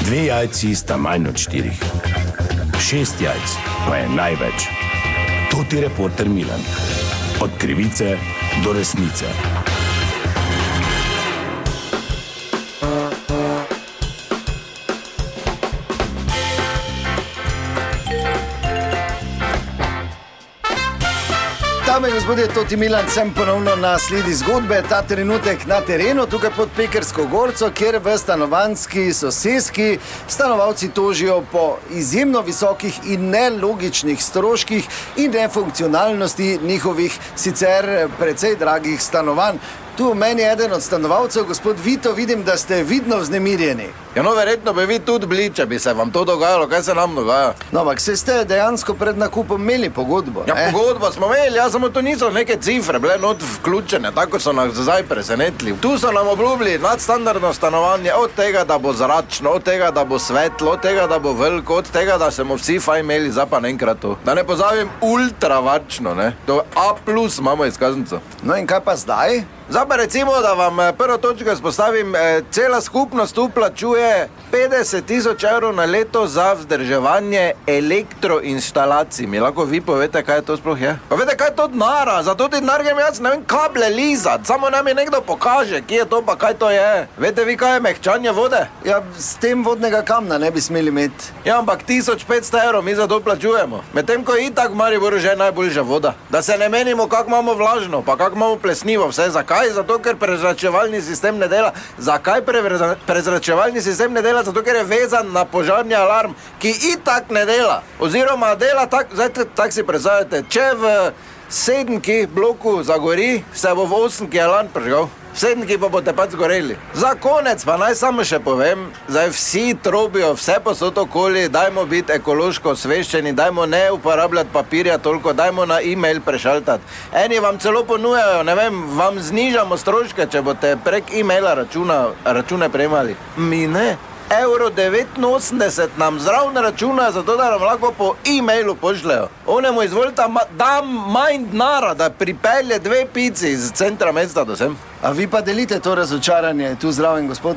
2 jajci sta manj od 4. 6 jajc pa je največ. To ti reporter Milan. Od krivice do resnice. Dame in gospodje, Toti Milan, sem ponovno na sledi zgodbe, ta trenutek na terenu, tukaj pod Pekarsko gorco, kjer v stanovanjski soseski stanovalci tožijo po izjemno visokih in nelogičnih stroških in nefunkcionalnosti njihovih sicer precej dragih stanovanj. Tu v meni je eden od stanovalcev, gospod Vito, vidim, da ste vidno vznemirjeni. Ja, no, verjetno bi vi tudi bili, če bi se vam to dogajalo. Kaj se nam dogaja? No, ampak se ste dejansko pred nakupom imeli pogodbo, Ja, ne? pogodbo smo imeli, ja, samo to niso neke cifre, bile not vključene, tako so nas zdaj presenetili. Tu so nam obljubili nadstandardno stanovanje, od tega, da bo zračno, od tega, da bo svetlo, od tega, da bo veliko, od tega, da se bomo vsi fajn imeli, zdaj pa enkrat to. Da ne pozabim, ultra varčno, ne? To A+ imamo izkaznico. No in kaj pa zdaj? Zdaj pa recimo, da vam prvo točko izpostavim, cela skupnost tu plačuje 50.000 evrov na leto za vzdrževanje elektroinštalacij. Mi lahko vi povete, kaj to sploh je? Pa veste, kaj je to denara? Za to ti denar grem jaz, ne vem, kable lizat, samo nam je nekdo pokaže, kje je to pa kaj to je. Veste vi, kaj je mehčanje vode? Ja, s tem vodnega kamna ne bi smeli imeti. Ja, ampak 1500 evrov mi za to plačujemo. Medtem ko je itak v Mariboru že najboljša voda. Da se ne menimo, kako imamo vlažno, pa kako imamo plesnivo, vse zakaj? Zato, ker prezračevalni sistem ne dela. Zakaj prezračevalni sistem ne dela? Zato, ker je vezan na požarni alarm, ki itak ne dela. Oziroma dela tako, zdaj tak si predstavljate, če v 7. bloku zagori, se bo v 8. alarm prižgal. V 7. pa boste pač zgoreli. Za konec pa naj samo še povem, zdaj vsi trobijo vse posod okoli, dajmo biti ekološko osveščeni, dajmo ne uporabljati papirja toliko, dajmo na e-mail prešaltati. Eni vam celo ponujajo, ne vem, vam znižamo stroške, če boste prek e-maila račune prejemali. Mi ne. €89 nam zraven računa, zato da nam lahko po e-mailu pošljajo. Onemu izvolite, dam manj denara, da pripelje 2 pici iz centra mesta do sem. A vi pa delite to razočaranje tu zraven, gospod?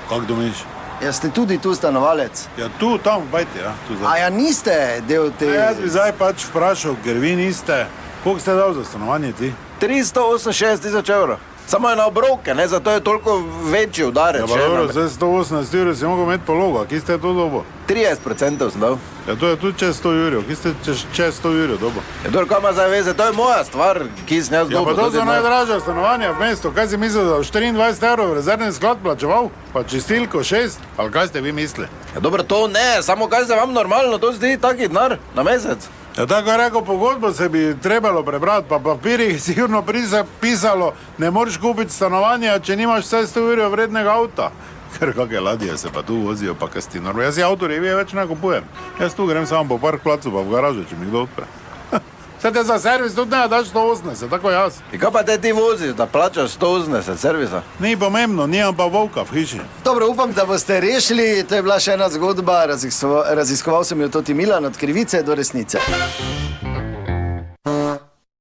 Kako domiš? Ja, ste tudi tu stanovalec? Ja, tu, tam, bajte, ja. Tu A ja, niste del te... Ja, jaz bi zdaj pač vprašal, ker vi niste. Koliko ste dal za stanovanje ti? 368.000 evrov. Samo je na obroke, ne, zato je toliko večji udarec. Ja, pa dobro, zdaj 118 evrov si mogel imeti pologo, kje ste to dobo? 30% sem dal. Ja, to je tudi čez 100 evrov, kje ste čez 100 evrov dobo? Ja, to kaj ima zdaj veze, to je moja stvar, ki sem jaz Ja, dobil. pa to so najdražja stanovanja v mestu, kaj si mislil, da v 24 evrov rezervni sklad plačeval? Pa čistilko 6, ali kaj ste vi mislili? Ja, dobro, to ne, samo kaj se vam normalno, to zdi taki denar na mesec. Ja, tako je rekel, pogodbo se bi trebalo prebrati, pa papirjih sigurno pisalo, ne moreš kupiti stanovanja, če nimaš vse 100 evrov vrednega avta. Ker kakšne ladje se pa tu vozijo, pa kastinor. Jaz si avtorevije več ne kupujem. Jaz tu grem samo po park placu, pa v garažu, če mi kdo odpre. Saj te za servis tudi ne daš 180, tako jaz. In kaj pa te ti voziš, da plačaš 180 servisa? Ni pomembno, nimam pa volka v hiši. Dobro, upam, da boste rešili. To je bila še ena zgodba. Raziskoval sem jo Toti Milan, od krivice do resnice.